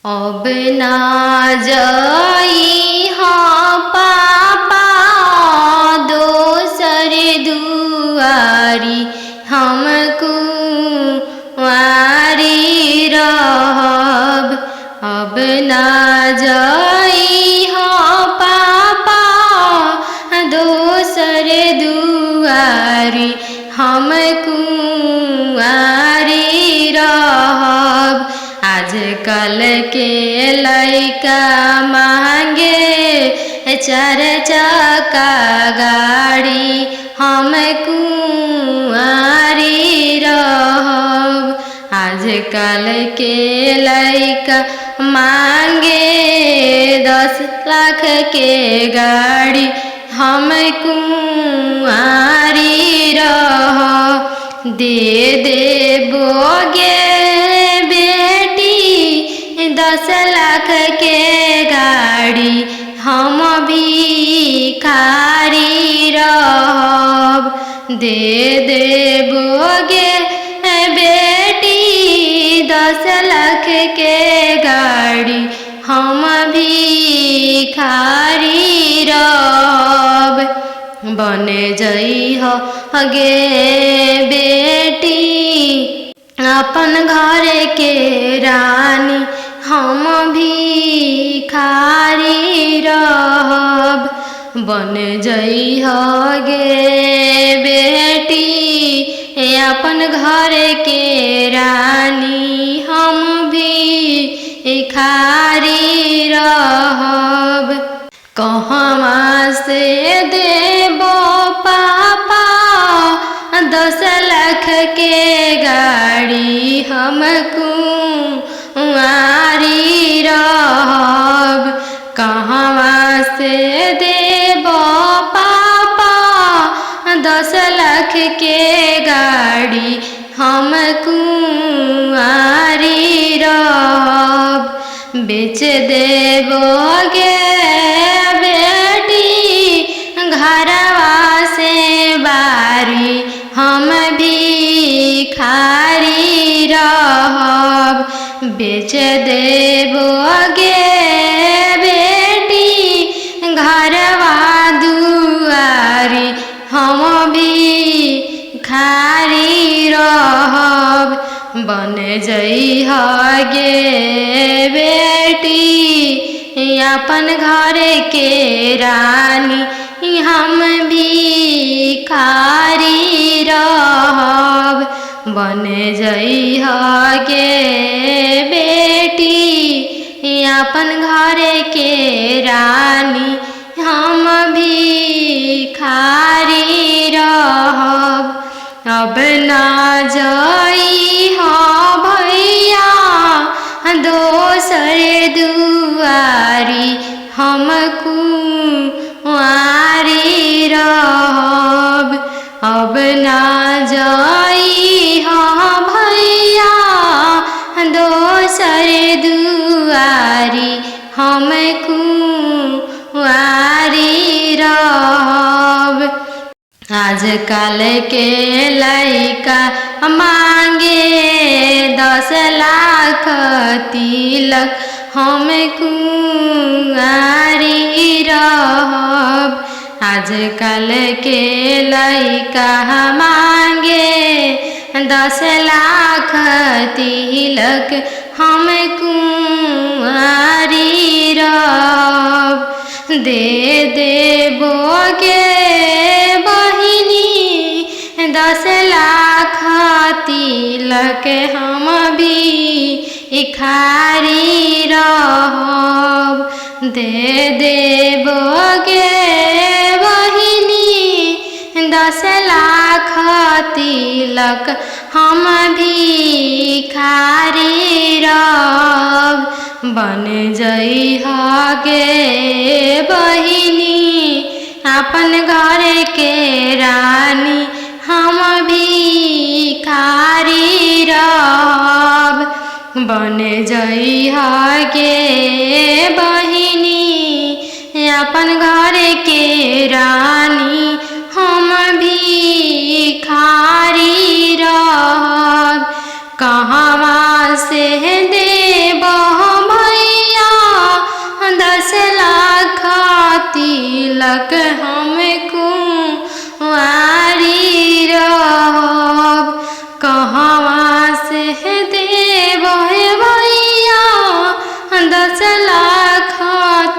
अब ना जाई हाँ पापा दोसर दुआरी, हमको वारी रहब। अब ना जाई हाँ पापा दोसर दुआरी, हमको वारी रहब। आजकल के लइका मांगे चार चक्का गाड़ी, हम कुंवारी रहब। आजकल के लइका मांगे 10 लाख के गाड़ी, हम कुंवारी रहब। दे देबोगे 10 लाख के गाड़ी, हम भिखारी रहब। दे देबोगे बेटी 10 लाख के गाड़ी, हम भिखारी रहब। बन जइह गे बेटी अपन घर के रानी, हम भिखारी रहब। बन जइह गे बेटी अपन घर के रानी, हम भिखारी रहब। कहवा से देबो पापा 10 लाख के गाड़ी, हम कुंवारी रहब। कहवा से देबो पापा 10 लाख के गाड़ी, हम कुंवारी रहब। बेच देबोगे बेटी घरवा से बारी, हम भिखारी रहब। बेच देबोगे बेटी घरवा दुआरी, हम भिखारी रहब। बन जइह गे बेटी अपन घर के रानी, हम भिखारी रहब। बन जइह गे बेटी अपन घर के रानी, हम भिखारी रहब। अब ना जाई हाँ भैया दोसर दुआरी, हम कुंवारी रहब। अब ना जाई हाँ भैया दोसर दुआरी, हम कुंवारी रहब। आजकल के लइका मांगे 10 लाख तिलक, हम कुंवारी रहब। आजकल के लइका मांगे 10 लाख तिलक, हम कुंवारी रहब। दे देबोगे बहिनी 10 लाख तिलक, हम भिखारी रहब। दे देबोगे बहिनी 10 लाख तिलक, हम भिखारी रहब। बन जइह गे बहिनी अपन घर के रानी, हम भिखारी रहब। बन जइह गे बहिनी अपन घर के रानी, हम भिखारी रहब। कहवा से देबो भैया तिलक हम कुंवारी रहब। कहवा से देव भैया 10 लाख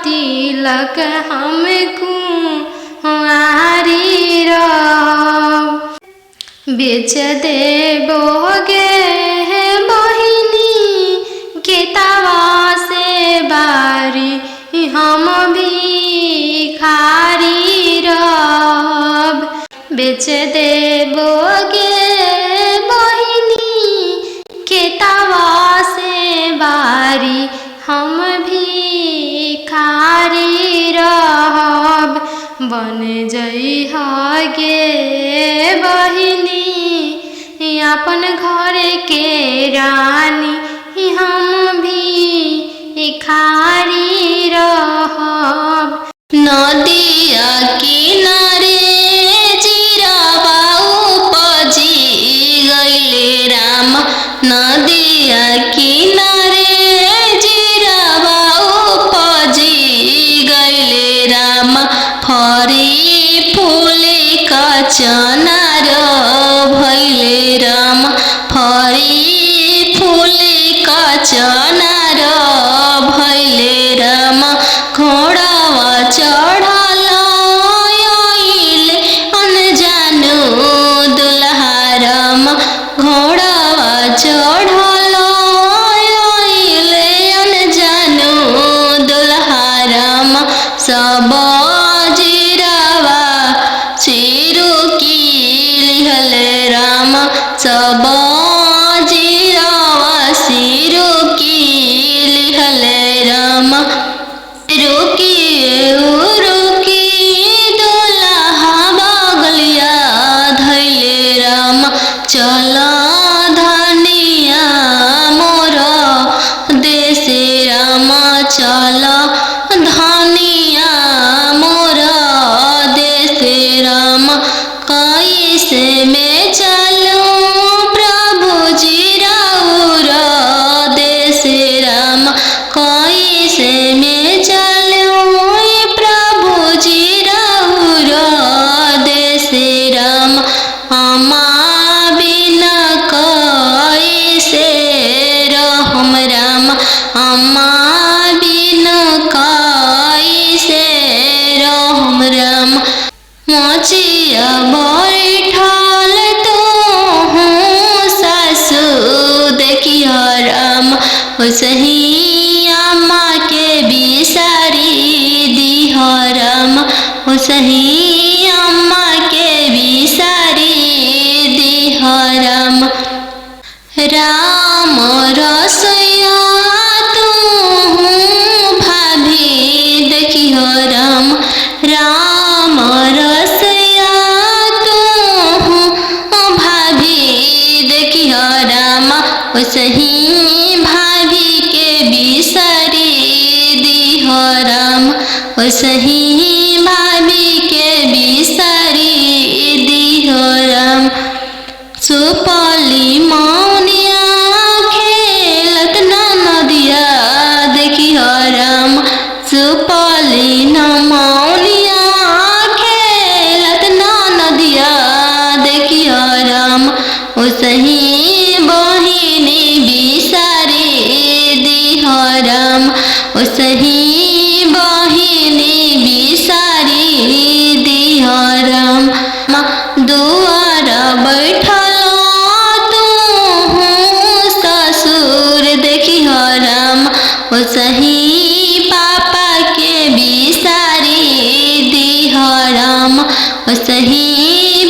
तिलक हम कुंवारी रहब। बेच देबोगे बहिनी केतवा से बारी हम भिखारी रहब। बेच देबोगे बहिनी केतवा से बारी हम भिखारी रहब। बन जइहा गे बहिनी अपन घर के रानी हम भिखारी रहब। नदिया किनारे जीरावा उपजी गइले राम। नदिया किनारे जीरावा उपजी गइले राम। फरी फूले कचनार भइले राम। फरी फूले कचनार भइले राम। घोड़ावा चढ़ल आइले अनजानु दुल्हा राम। घोड़ावा चढ़ल आइले अनजानु दुल्हा राम। सब जीरावा सिरु की लिहले राम। सब जीरावा सिरु की लिहले राम। रुकी रुकी दुल्हा बगलिया धैले राम। चल धनिया मोर देश राम। चल धनिया मोर देश राम। कैसे में चलूं प्रभु जी राउर देश राम। कैसे में चलूं प्रभु जी राउर देश राम। अम्मा बिना कैसे रहम राम। अम्मा बिना कैसे रहम राम। मोचिया बैठल तोहू सासु देखिया राम। ओसही अम्मा के बिसारी दिह राम। ओसही अम्मा के बिसारी दिह राम। राम रसोइया तोहू भाभी देखिह राम। राम रसोइया तोहू भाभी देखिह राम। ओसही भाभी के बिसारी दिह राम। ओसही भाभी के बिसारी दिह राम। सुपली मौनिया खेलत नदिया देखिह राम। सुपली मौनिया खेलत नदिया देखिह राम। ओसही बहिनी बिसारी दिह राम। ओसही बहिनी बिसारी दिह राम। दुआर बैठल तोहू ससुर देखिह राम। ओसही पापा के बिसारी दिह राम। ओसही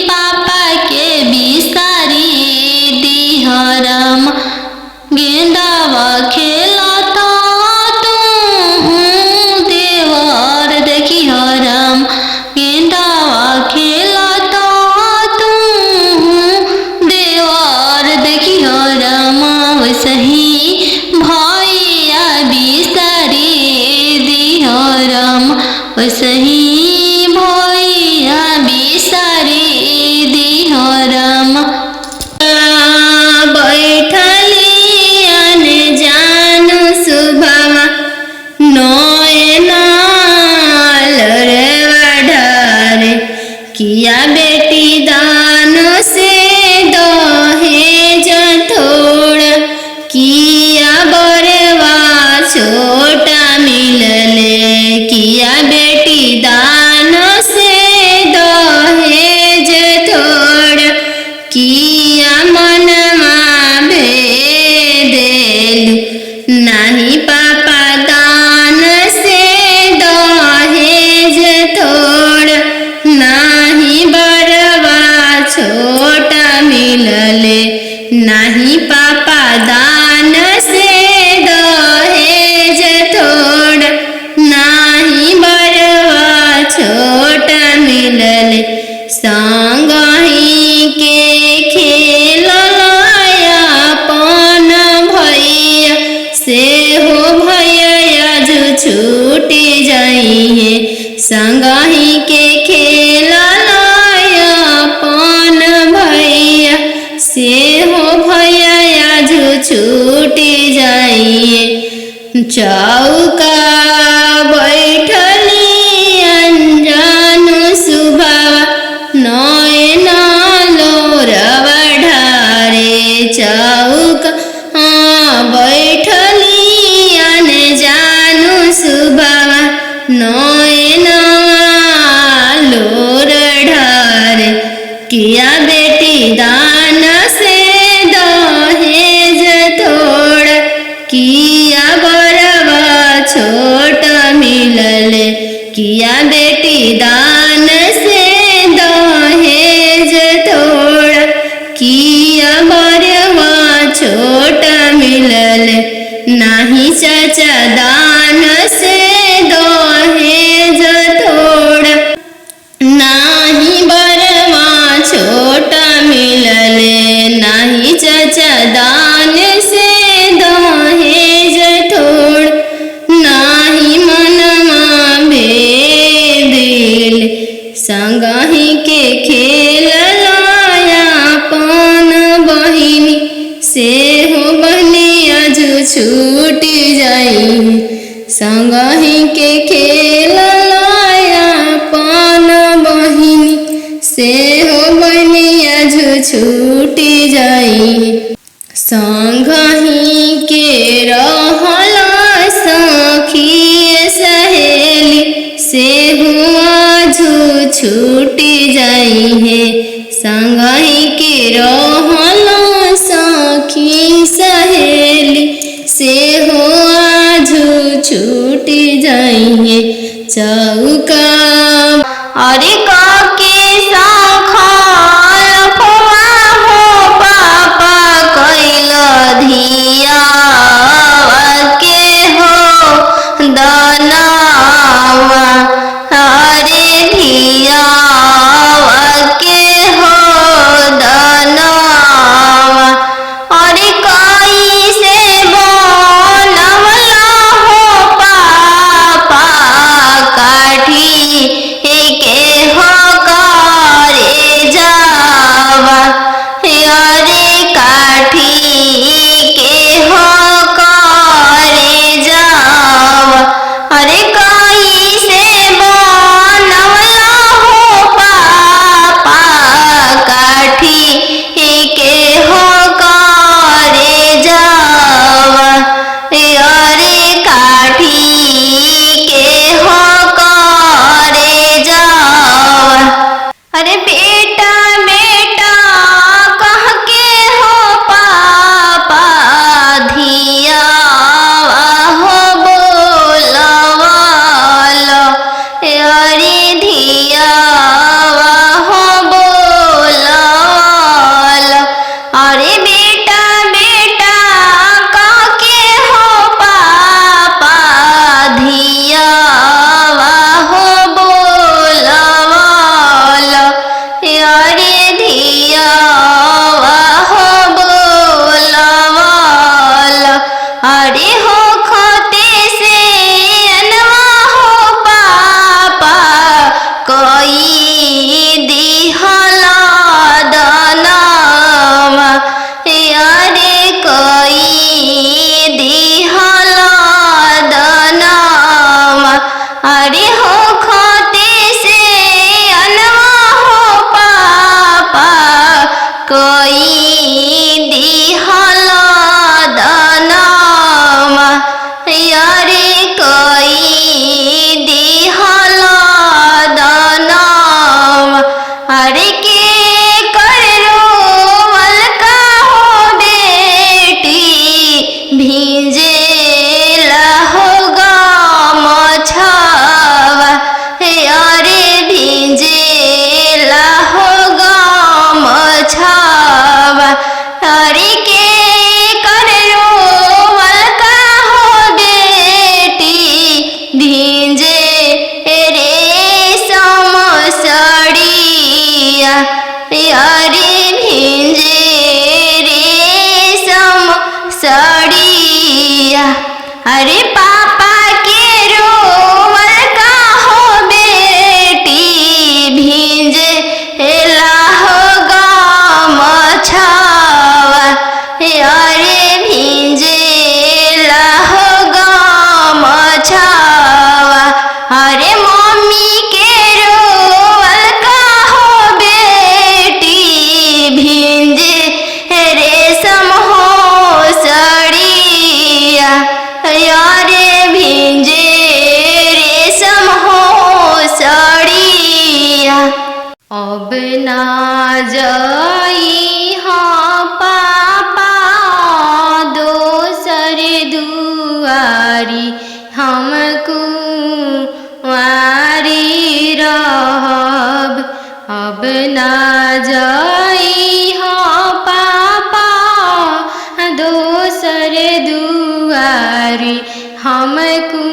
पापा के बिसारी दिह राम। गेंदावा खेलत तोहू देवर देखिह राम। गेंदावा खेलत तोहू देवर देखिह राम। ओसही भैया बिसारी संगही के खेलला अपन भैया से हो भैया आज छूटी जाइए चौका बैठली अनजान सुबह नयन लोरवा ढारे चौका बैठली अनजान सुबह नयन लोर ढारे किया बेटी दान से दहेज थोड़ा किया बड़वा छोट मिलल किया बेटी दान से दहेज थोड़ा किया बड़वा छोट मिलल नाही चाचा दान से दहेज थोड़ा नाही बड़वा छोट मिलल नाही चाचा दान से दहेज थोड़ नाही मनवा भेदिल संगही के खेलला अपन बहिनी से हो बहनी आज छूटी जाई संगही के खेलला अपन बहिनी से हो बहनी आज छूटी जाई संगही के रहला सखी सहेली से हुआ छूटी जाई है संगही के रहला सखी सहेली से हुआ छूटी जाई है चौका अरे काके साखल खोआ हो पापा कैल धिया के हो दनावा अरे धिया के हो दनावा अरे कैसे बनवला हो पापा काठी के हो ना जाई हाँ पापा दोसर दुआरी हमको वारी रहब। अब ना जाई हाँ पापा दोसर दुआरी हमको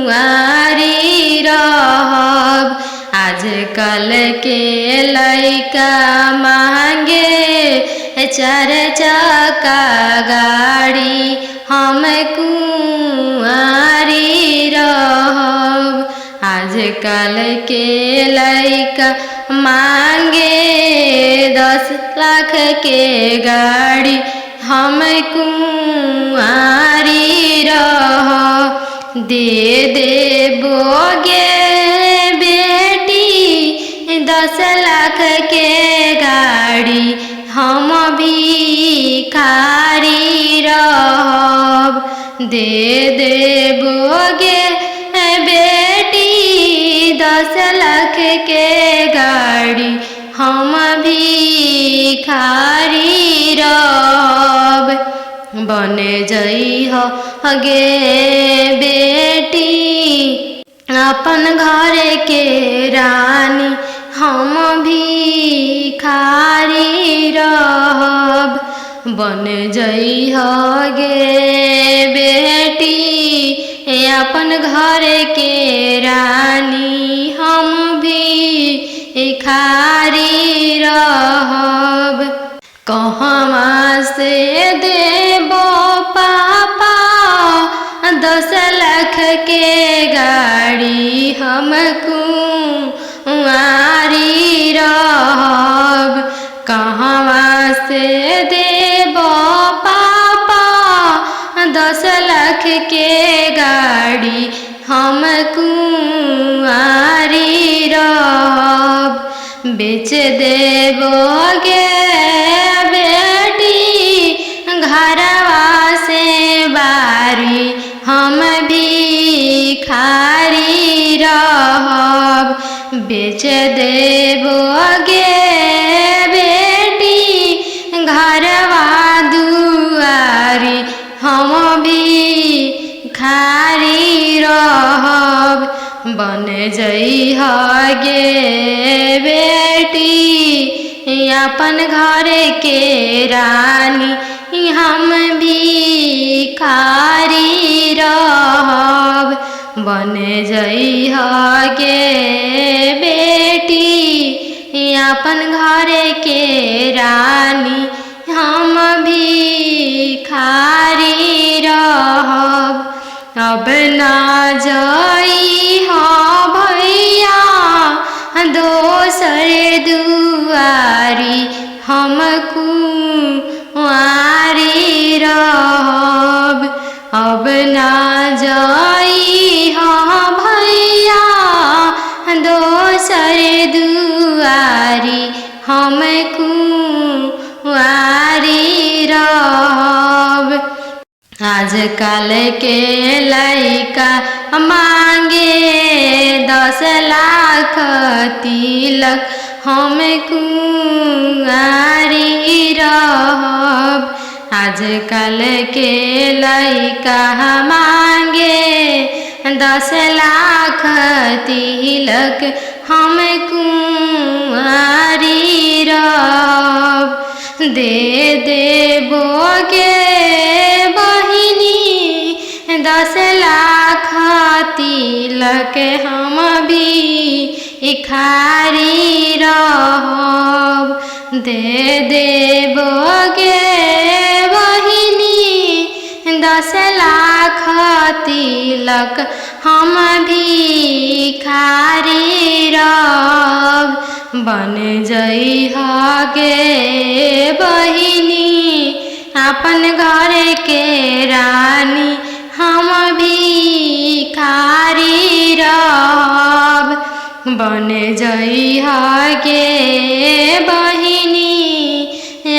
वारी रहब। आजकल के लइका मांगे 4 चक्का गाड़ी हम कुंवारी रहब। आजकल के लइका मांगे 10 लाख के गाड़ी हम कुंवारी रहब। दे देबोगे 10 लाख के गाड़ी हम भिखारी रहब। दे देबोगे बेटी 10 लाख के गाड़ी हम भिखारी रहब। बन जइह गे बेटी अपन घर के रानी हम भिखारी रहब। बन जइह गे बेटी अपन घर के रानी हम भिखारी रहब। कहवा से देबो पापा 10 लाख के गाड़ी हम कुंवारी रहब। कहवा से देबो पापा 10 लाख के गाड़ी हम कुंवारी रहब। बेच देबोगे बेटी घरवा से बारी हम भिखारी रहब। बेच देबोगे बेटी घरवा दुआरी हम भिखारी रहब। बन जइह गे बेटी अपन घर के रानी हम भिखारी रहब। बन जइह गे बेटी अपन घर के रानी हम भिखारी रहब। अब ना जाइह भैया दोसर दुआरी हम कुंवारी रहब। अब ना जाइह भैया दोसर दुआरी हम कुंवारी रहब। आजकल के लइका मांगे 10 लाख तिलक हम कुंवारी रहब। आजकल के लइका मांगे 10 लाख तिलक हम कुंवारी रहब। दे देबोगे बहिनी 10 लाख तिलक हम भिखारी रहब। दे देबोगे बहिनी 10 लाख तिलक हम भिखारी रहब। बन जइह गे बहिनी अपन घर के रानी हम भिखारी रहब। बन जइह गे बहिनी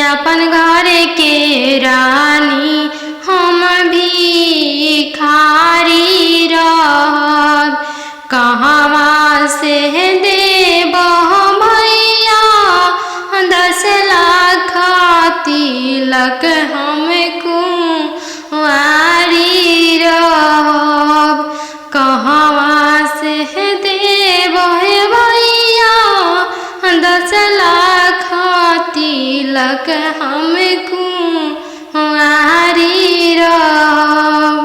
अपन घर के रानी हम भिखारी रहब। कहवा से देबो भैया तिलक हम कुंवारी रहब। कहवा से देव भैया 10 लाख तिलक हम कुंवारी रहब।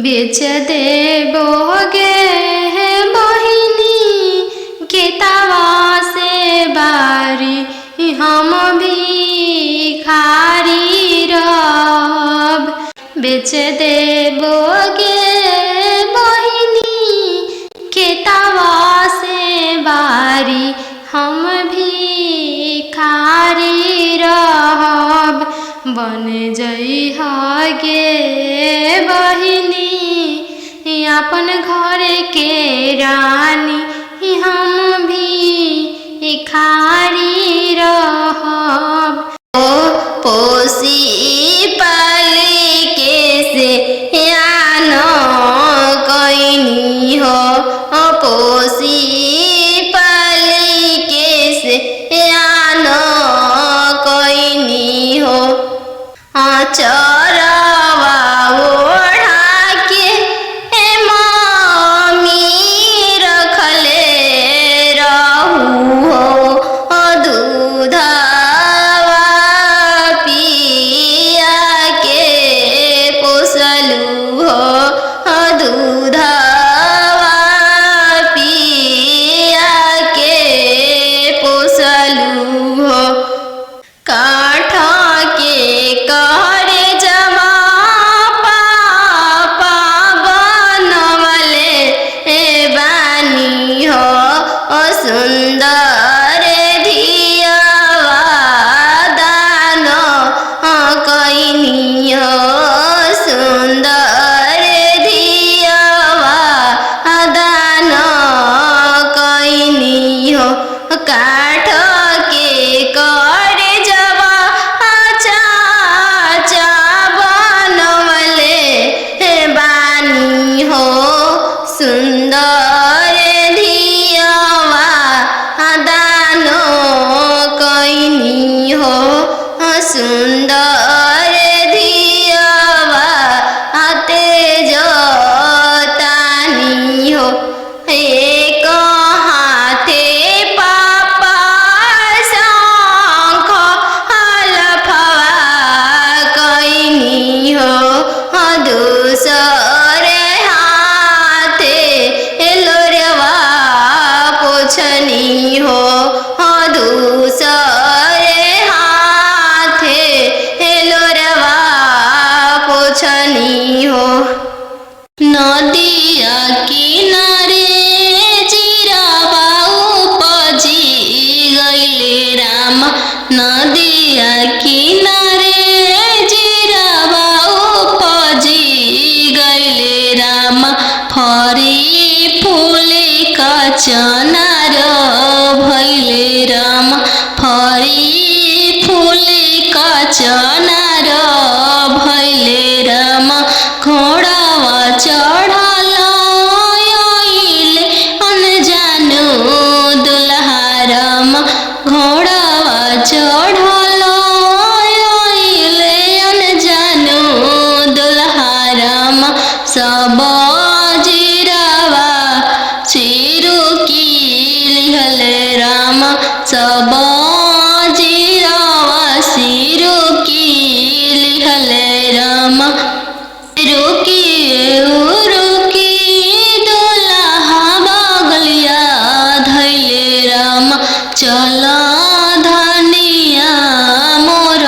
बेच देबोगे बहिनी खेतवा से बारी हम भिखारी रहब। बेच देबोगे बहिनी खेतवा से बारी हम भिखारी रहब। बन जइहा गे बहिनी अपन घर के रानी हम भिखारी रहब। पोसी पाली के से यान कैनी हो। पोसी पाली के से यान कैनी हो। चरवा ओढ़ा के मम्मी रखले रहू हो। दूधवा पिया के पोसलू हो। दूधवा पिया के पोसलू हो। काठ के करे जवा पापा बनवले बानी हो। सुंदर धियावा दान कैनी हो। सुंदर धियावा दान कैनी हो। काठ के करे जवा चाचा बनवले बानी हो। सुंदर धियावा दान कैनी हो। सुंदर धियावा तेज तानी हो। एक हाथे पापा शंख हलफवा कैनी हो। दूसरे हाथे लोरवा पोछनी हो। दूसरे हाथे लोरवा पोछनी हो। नदिया किनारे जीरावा उपजी गइले राम। नदिया किनारे जीरावा उपजी गइले राम। फरी फूले कचनार भइले राम। फरी फूले कचनार भइले राम। घोड़ावा चढ़ल आइले अनजानो दुल्हा राम। घोड़ावा चढ़ल आइले अनजानो दुल्हा राम। सब जीरावा चिरू की लिहले राम। सब जीरावा सिरू की लिहले राम। रुकी रुकी दुल्हा बगलिया धैले राम। चल धनिया मोर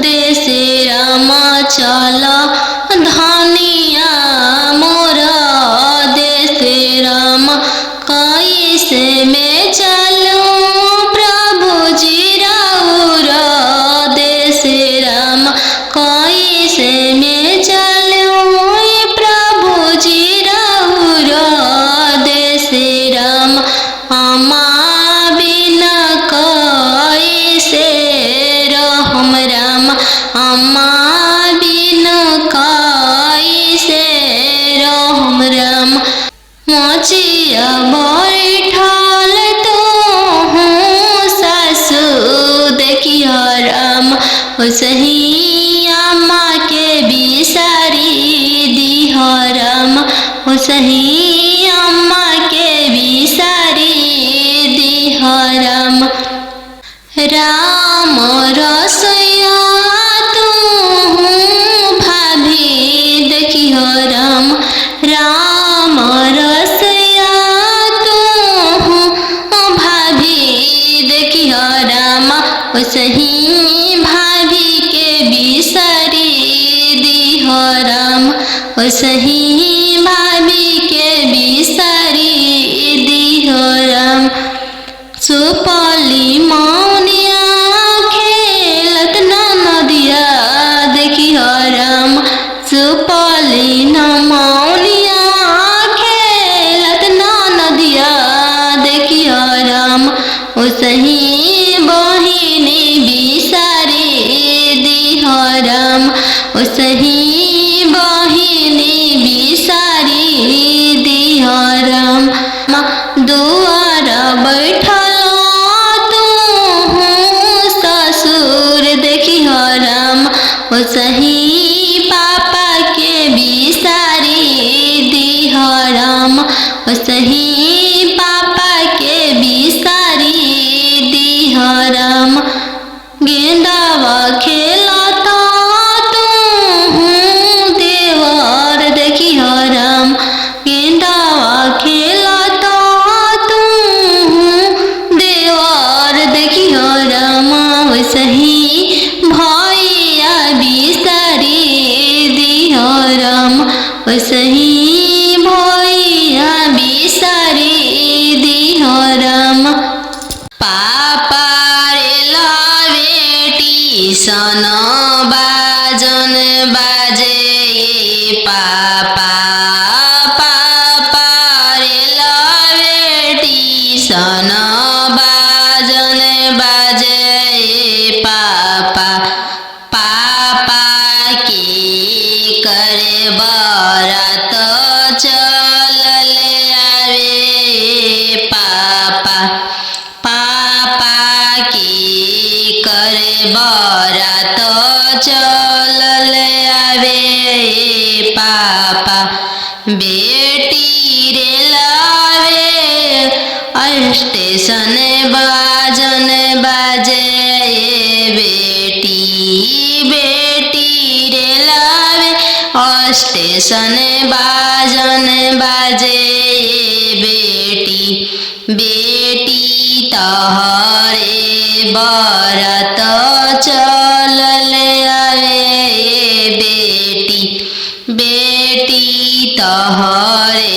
देशे राम। चल धनिया मोर देशे राम। कैसे में चलूं ओसही भाभी के बिसारी दिहो राम। सुपली मौनिया खेलत ना नदिया देखी हो राम। सुपली न मौनिया खेलत ना नदिया देखी हो राम। ओसही बहिनी बिसारी दिहो राम। ओसही बहिनी बिसारी दिहो राम। दुआर बैठल ससुर देखी हो राम। ओसही पापा के बिसारी दिहो राम। ओसही पापा के बिसारी दिहो राम। गेंदावा खेलता देवर देखी हो राम। गेंदावा खेलता देवर देखी हो राम। ओसही भैया बिसारी दिहो राम। ओसही भैया बिसारी दिहो राम। पापा रे बेटी सन बाजन बाजे पापा। पापा रे बेटी सन बाजन बाजे पापा। पापा के करे बरात चलल आवे पापा। पापा के करे बरात चलल आवे पापा। बेटी रे लावे स्टेशन बाजन बाजे बेटी। बेटी रे लावे स्टेशन बाजन बाजे बेटी। बेटी तहरे बरात चलल आवे बेटी। बेटी तहरे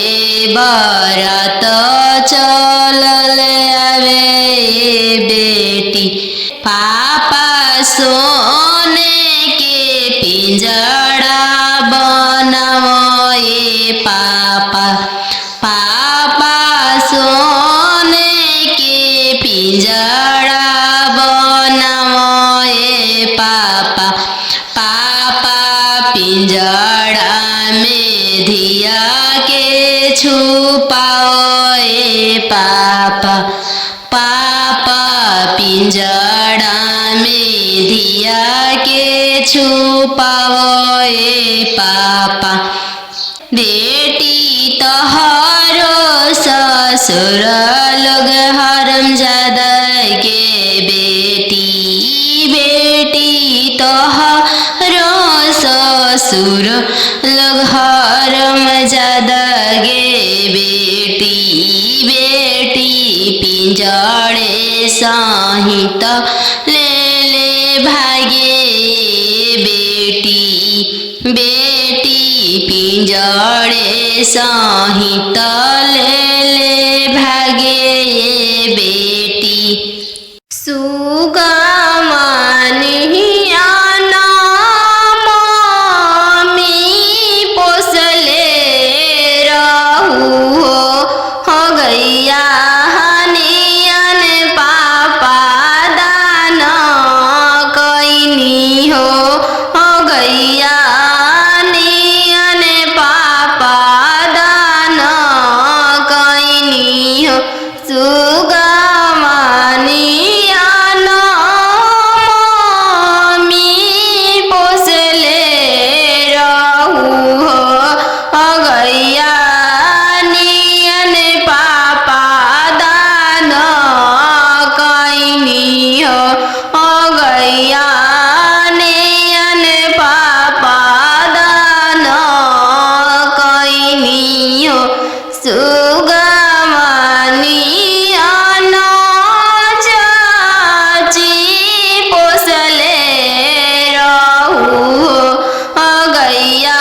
बरात चलल आवे बेटी। पापा सोने के पिंजड़ा बनाओ पापा। पापा सोने के पिंजड़ा बनाओ पापा। पापा पिंजड़ा में धिया के छुपाओ पापा। पापा पिंजड़ा में धिया के छुपाओ पापा। बेटी तोहरो ससुर लोग हरमजादा के बेटी। बेटी तोहरो ससुर लोग हरमजादा गे बेटी। बेटी पिंजड़े सहित ले ले भागे बेटी। बेटी पिंजड़े सहित ले ले भागे बेटी। सुगा मानिया गैया हनियन पापा दान कैनी हो। गैया हनियन पापा दान कैनी हो। सुगा मानियन मम्मी पोसले रहू हो। गैया गैया नियन पापा दान कैनी हो। सुगा मानियन चाची पोसले रहू हो। गैया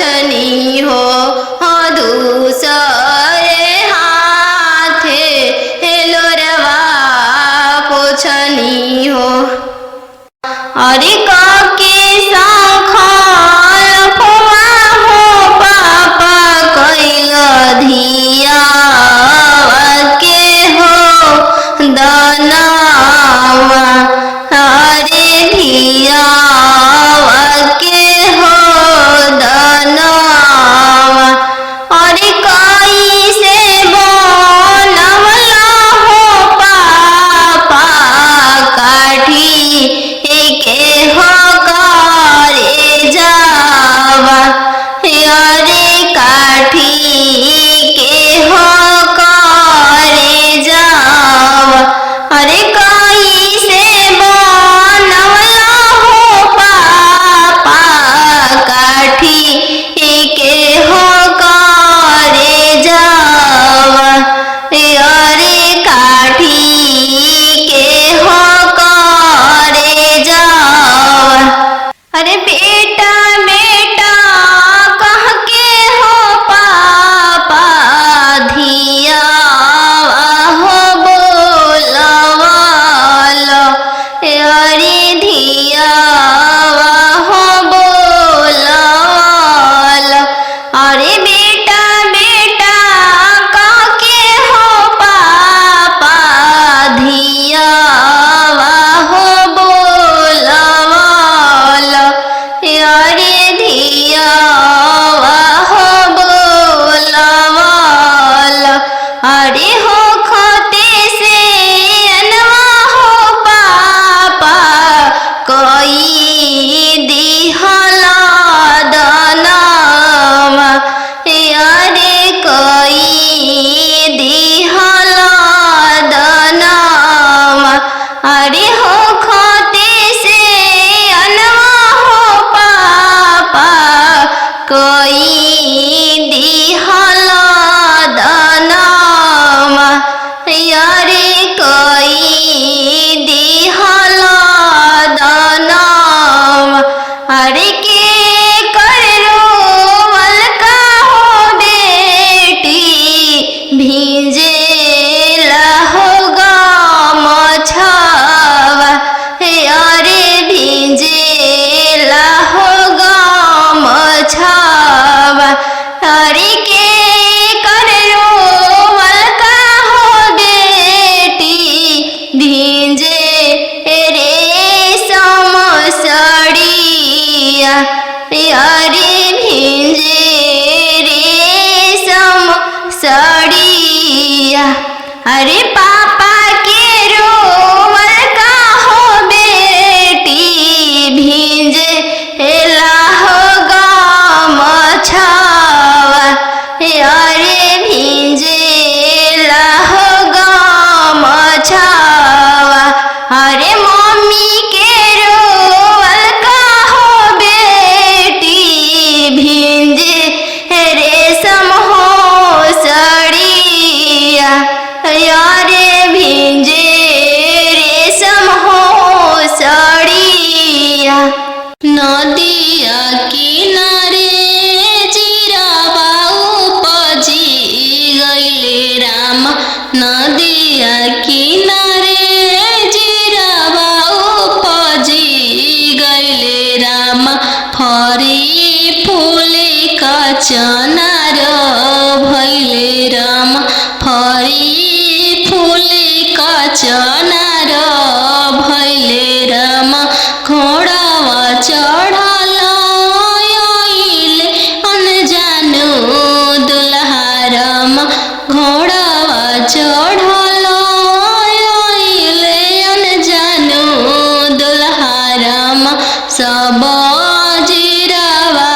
पोछनी हो दूसरे हाथे लोरवा पोछनी हो। अरे काके सांखल फुआ हो पापा कैल धिया के हो दनावा। अरे धिया के हो दनावा। अरे कैसे बनवला हो पापा काठी के हो करे जावा। अरे काठी के हो करे जावा। अरे कैसे बनवला हो पापा काठी के हो करे जावा। अरे काठी के हो करे जावा। अरे बेटा बेटा कह के हो पापा धिया हो बोलवाल। अरे धिया हो बोलवाल। अरे बेटा बेटा कह के हो पापा धिया हो बोलवाल। अरे धिया हो बोलवाल। अरे हो खते से अनवा हो पापा कोई दिहला दनावा। अरे कोई दिहला दनावा। अरे हो खते से अनवा हो पापा कोई दिहला दनावा। अरे कोई दिहला दनावा। अरे के कर रोवल का हो बेटी भीजे लहोगा मछावा। अरे भीजे लहोगा मछावा। अरे के कर रोवल का हो बेटी भीजे रेशम साड़िया। अरे भीजे रेशम साड़िया। अरे पापा के रोवल का हो बेटी भीजे लहोगा मछावा। अरे भीजे लहोगा मछावा। अरे मम्मी के रोवल का हो बेटी भीजे रेशम हो साड़िया। अरे भीजे रेशम हो साड़िया। नदिया किनारे जीरावा उपजी गइले राम। नदिया किनारे जीरावा उपजी गइले राम। फरी फूले का चनार भइले राम। फरी फूले का चनार भइले राम। घोड़ावा चढ़ल आइले अनजानो दुल्हा राम। घोड़ावा चढ़ल आइले अनजानो दुल्हा राम। सब जीरावा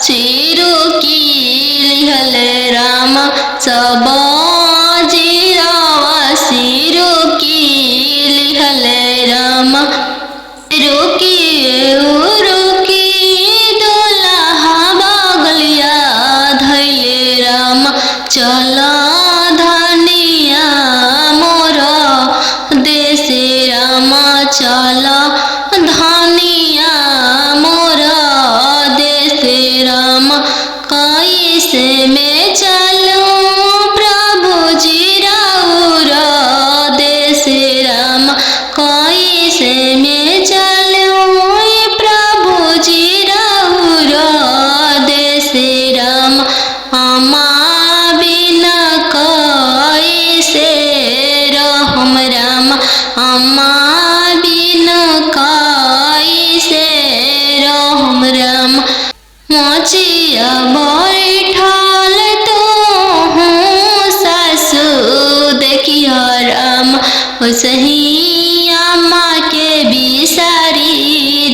चिरू की लिहल राम। सब जीरावा सिरू की लिहल राम। रुकी दुल्हा बगलिया धैले राम। चल धनिया मोर देशे राम। चल धनिया मोर देशे राम। मोचिया बैठल तो हूँ सासु देखियो राम ओसही अम्मा के बिसारी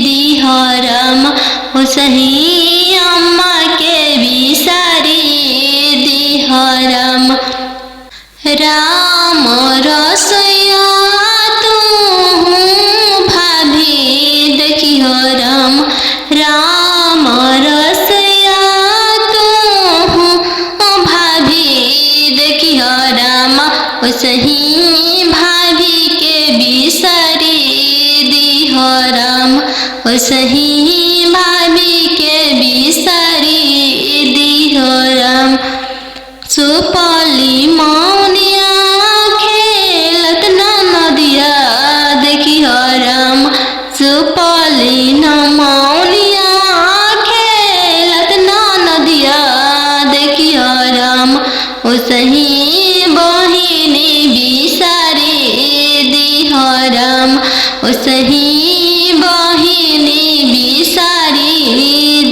दिहो राम ओसही अम्मा के बिसारी दिहो राम राम रसोइया तू भाभी देखियो राम राम रसोइया तू भाभी देखियो राम ओसही भाभी के बिसारी दिहो राम ओसही भाभी के बिसारी दिहो राम सुपली मौनिया खेलत नदिया देखियो राम सुपली मौनिया खेलत नदिया देखियो राम ओसही बहिनी बिसारी दिहो राम ओसही बहिनी बिसारी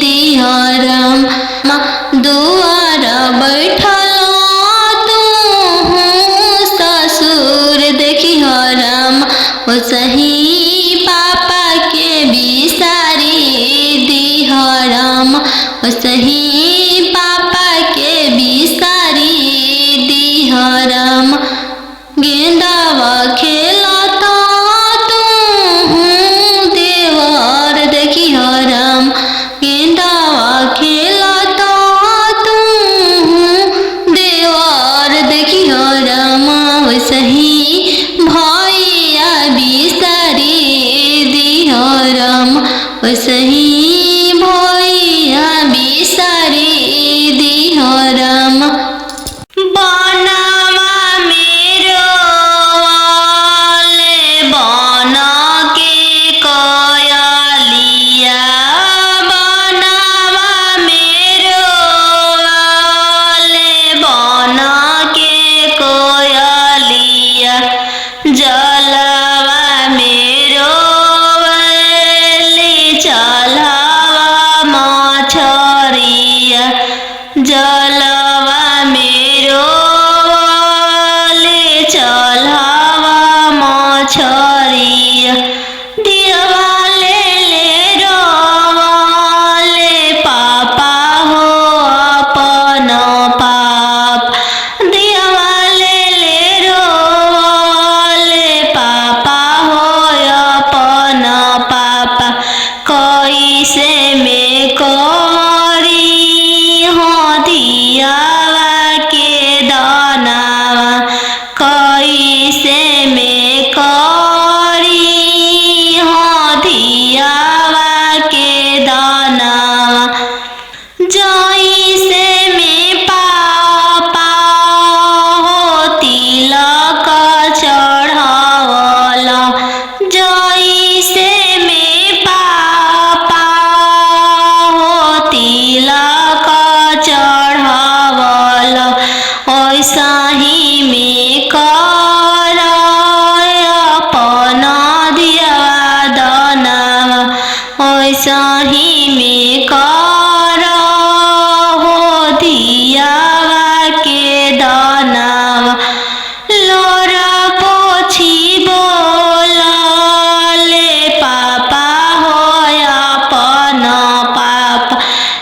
दिहो राम दुआर बैठल तू ससुर देखियो राम ओसही पापा के बिसारी दिहो राम ओसही पापा के बिसारी दिहो राम गेंदावा खेलता तू देवर देखियो राम गेंदावा खेलता तू देवर देखियो राम ओसही भैया बिसारी दिहो राम ओसही भैया बिसारी दिहो राम बनवा मेरो वाले बना के कयलिया बनवा मेरो वाले बना के कोयलिया जलवा मेरो वाले चलावा मछरिया जलवा मेरो वाले चलावा मछरिया दिवाले ले रोवाले पापा हो अपन पाप दिवाले ले रोवाले पापा हो अपन पापा कैसे में करी हो दियावा के दानावा कैसे में करी हो दियावा के दानावा जैसे में पापा हो तिलक चढ़ावला जैसे में पापा हो तिलक चढ़ावला ऐसा ही में कर अपना दिया दानावा ऐसा ही में कर हो दियावा के दानावा लोरा पोछी बोला ले पापा हो अपन पापा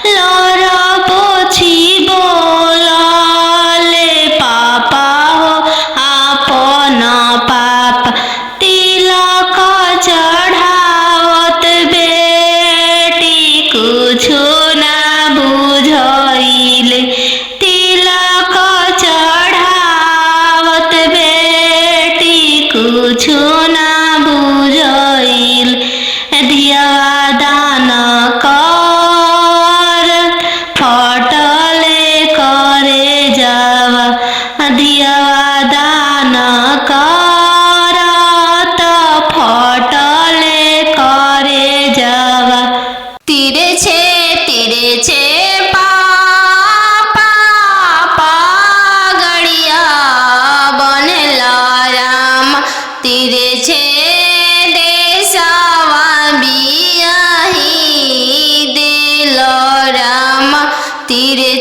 लोरा पोछी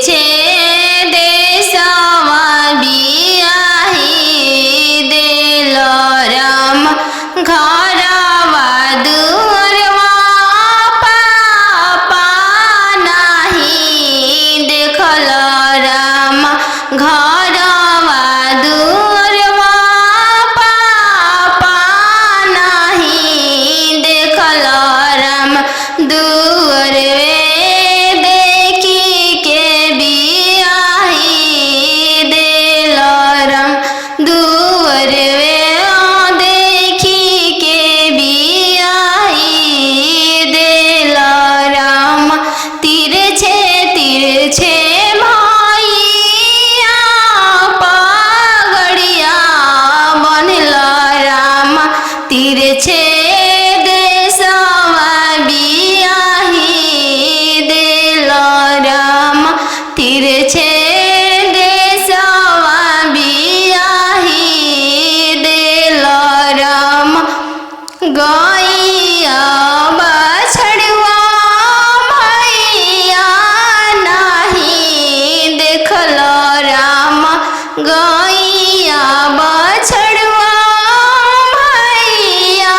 तिरछे देशवा बियाही देल राम घरवा दुअरवा पापा नाही देखल राम घरवा दुअरवा पापा नाही देखल राम दुअरवे देखी के बियाही देल राम दुअरवे देखी के बियाही देल राम तिरछे तिरछे भैया पगड़िया बनल राम तिरछे देशवा बियाही देल राम तिरछे देशवा बियाही देल राम गैया बछड़वा भैया नाही देखल राम गैया बछड़वा भैया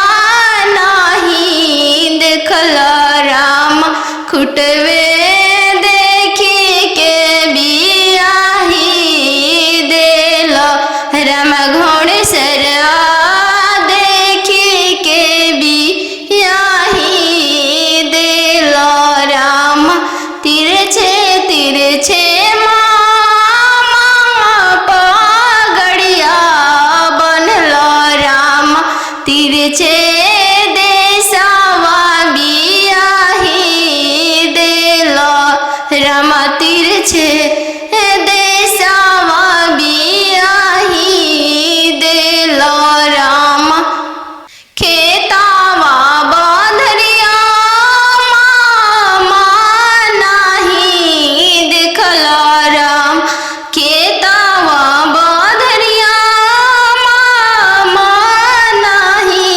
नाही देखल राम खुटवे देखी के बियाही देल राम घोड़सरवा देखी के बियाही देल राम तिरछे तिरछे पगड़िया बनल राम तिरछे देशवा बियाही देल राम तिरछे देशवा बियाही देल राम खेतावा बंधरिया मामा नाही देखल राम खेतावा बंधरिया मामा नाही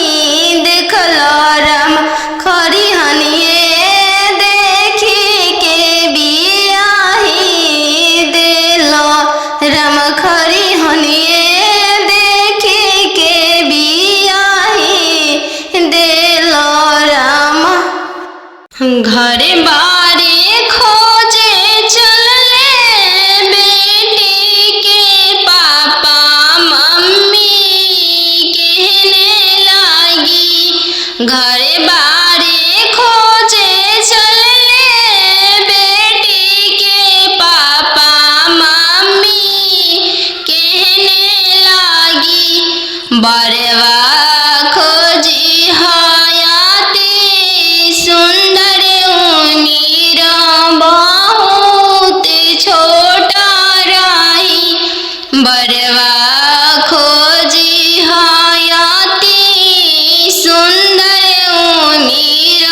देखल राम खरिहनिए देखी के बियाही देल राम खरिहनिए देखी के बियाही देल राम घर बारे खोजे चलले बेटी के पापा मम्मी कहने लागी घर बारे खोजे चलले बेटी के पापा मम्मी कहने लागी बरवा खोजी हयाती सुंदर उमीर बहुत छोटा रही बरवा खोजी हयाती सुंदर उमीर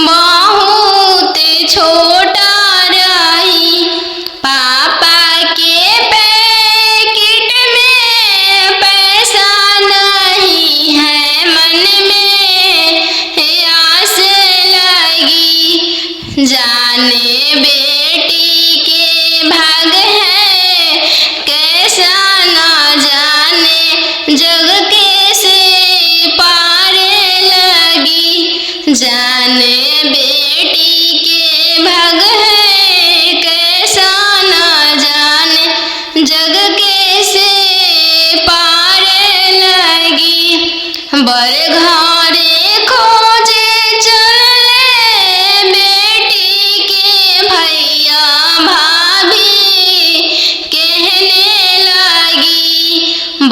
बहुत छोटा रही पापा के पैकेट में पैसा नहीं है मन में आस लगी जाने बेटी के भाग है कैसा ना जाने जग कैसे पार लगी जाने बेटी के भाग है कैसा ना जाने जग कैसे पार लगी बर घरे खोजे चलले बेटी के भैया भाभी कहने लगी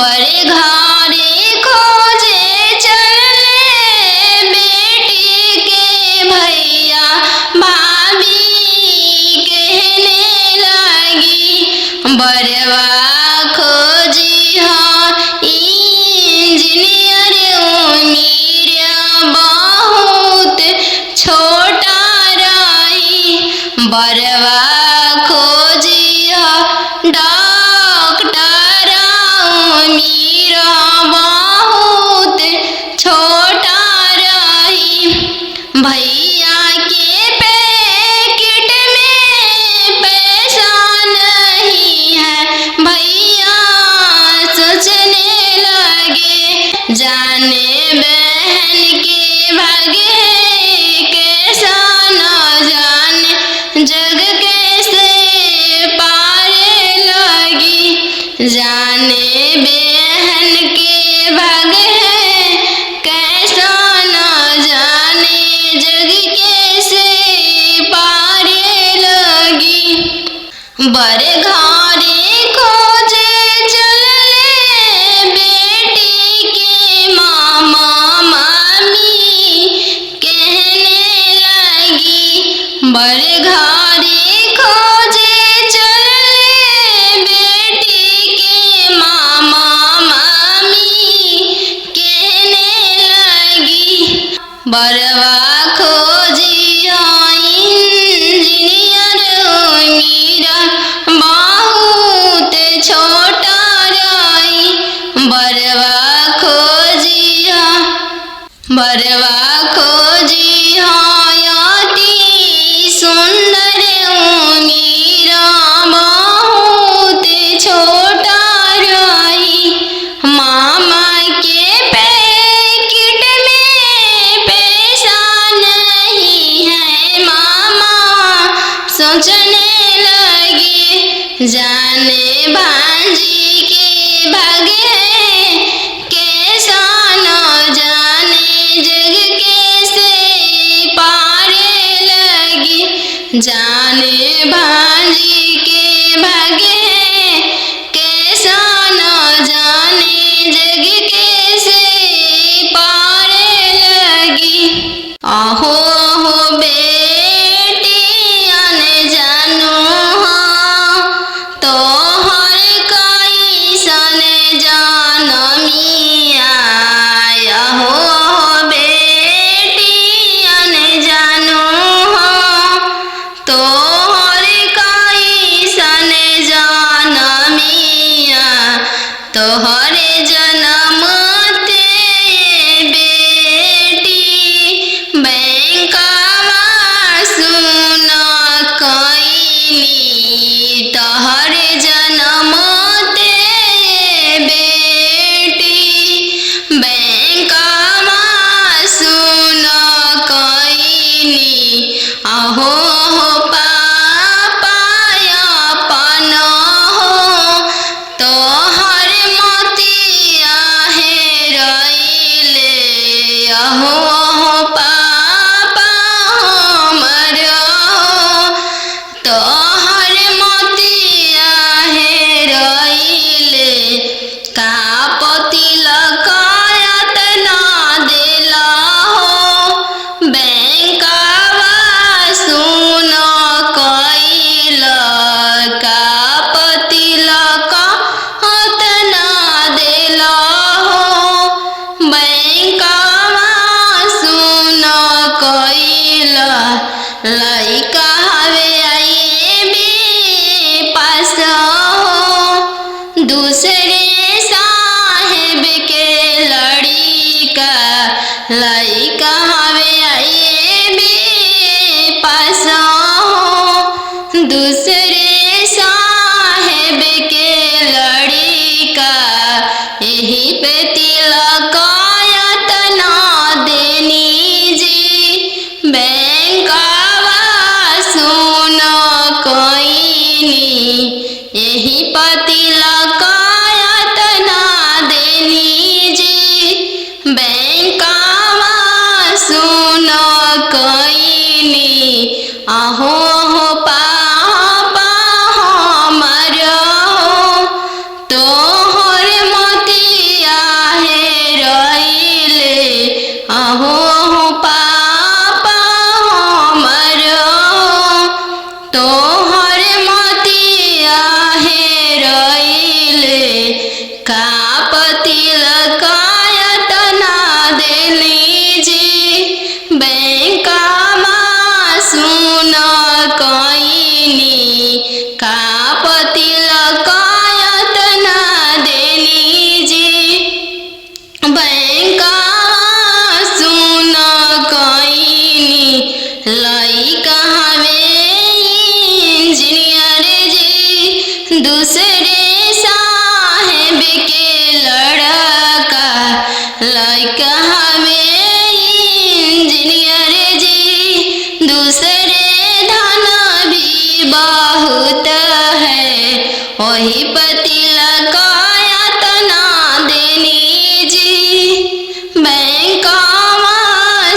बड़े घरे खोजे चलले बेटी के भैया भाभी कहने लगी बरवा खोजी हाँ इंजीनियर उमीर बहुत छोटा रही बरवा खोजी हाँ डॉक्टर उमीर बहुत छोटा रही भैया के पैकेट में पैसा जाने बहन के भाग्य कैसा न जाने जग कैसे पारे लगी। जाने बहन के भाग्य कैसा न जाने जग कैसे पारे लगी। बड़े घरे खोजे चलले बेटी के मामा मामी कहने लगी। बड़े घरे खोजे चलले बेटी के मामा मामी कहने लगी। बरवा खोजी इंजीनियर मीरा बहुत छोटा रही। बरवा खोजी अति सुंदर मीरा बहुत छोटा रही। मामा के पैकेट में पैसा नहीं है मामा सोचने लगे। जाने भांजी के भाग्य कैसा न जाने जग कैसे पारे लगी। जाने भांजी के भाग्य कैसा न जाने जग कैसे पारे लगी। आहो हो बेटी अन जानू तो हर कैसन जानमिया। हो बेटी अन जानू तो हर कैसन जानमिया। तोहर जनम ते बेटी बैंकवा सुन कैनी। तोहर जनम ते बेटी बैंकवा सुन कैनी। आहो पापा अपन हो तोहर मोतिया हेरैले। आहो पापा हमर हो तोहर मोतिया हेरैले। का तिलक एतना देला हो बैंकवा सुन कैल। का तिलक एतना देला हो बैंकवा सुन कैल। लइका हवे आईबी पास हो दूसरे साहेब के लड़िका। लइका हवे आईबी पास हो दूसरे साहेब के लड़िका। यही पे तिलक एतना देनी जी बैंकवा सुन कैनी। यही पे तिलक एतना देनी जी बैंकवा सुन कैनी। आहो पापा हमर हो तोहर मोतिया हेरैले। आहो पापा हमर हो तोहर मोतिया हेरैले। का तिलक एतना देली जी बैंकवा सुन कैनी। का तिलक एतना देली जी बैंकवा सुन कैनी। लइका हवे इंजीनियर जी दूसरे साहेब के लड़का। लइका बहुत है, वही पतिलक यातना देनी जी। बैंकवा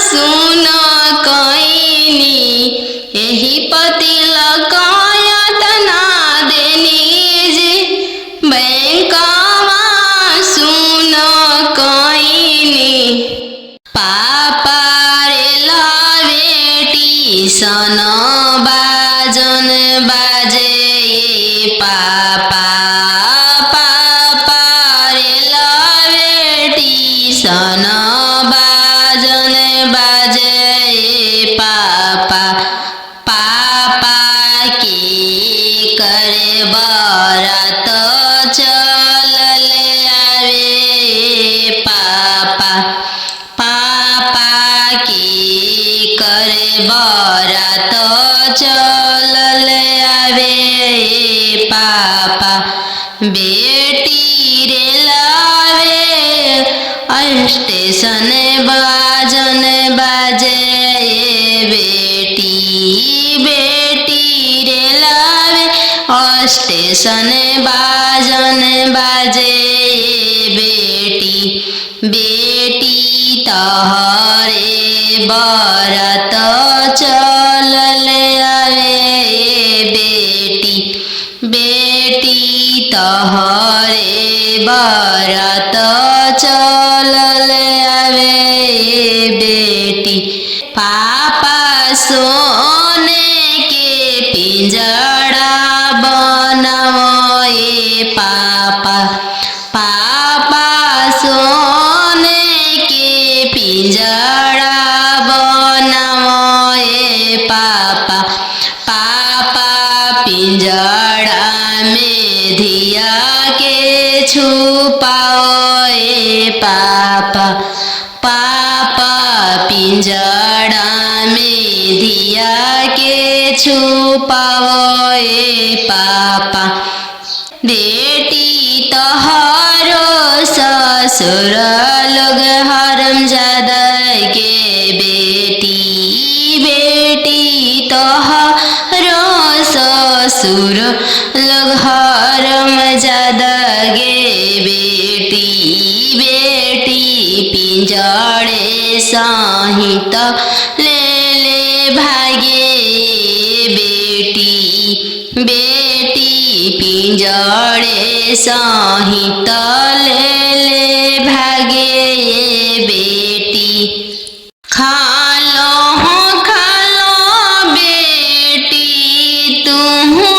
सुन कईनी, यही पतिलक यातना देनी जी। बैंकवा सुन कईनी, पापा रे लावे टीसन बाजन बाजे ये पापा। पापा रे लावे टीसन बाजन बाजे ये पापा। पापा की करे बरात चलल आवे पापा। पापा की करे बरात चलल आवे पापा। बेटी रे लावे स्टेशन बाजन बाजे बेटी। बेटी रे लावे स्टेशन बाजन बाजे बेटी। बेटी तहरे बरात चलल आवे बेटी। बेटी तहरे बरात चलल आवे बेटी। पापा सोने के पिंजड़ा बनाओ ये पापा। पापा सोने के पिंजड़ा बनाओ ये पापा। पापा पिंजड़ा में धिया के छुपाओ ये पापा। पापा पिंजड़ा में धिया के छुपाओ ये पापा। बेटी तहारो ससुर लोग हरामजादा के बेटी। बेटी तहारो ससुर लोग हरामजादा गे बेटी। बेटी पिंजड़े सहित ले ले भागे बेटी। बेटी पिंजड़े सहित ले ले भागे बेटी। खालो बेटी तुहू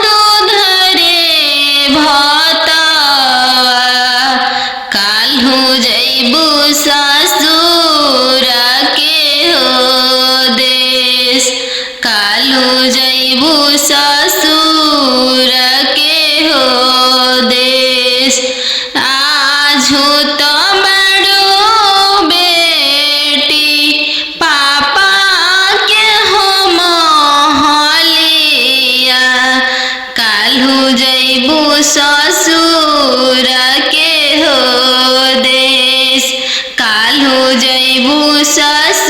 दूध रे भातवा। काल्हू जैबू ससुर के हो देश। काल्हू जैबू ससुर के हो देश। आजू तो बड़ो बेटी पापा के हो महलिया। काल्हू जैबू ससुर के हो देश। काल्हू जैबू ससुर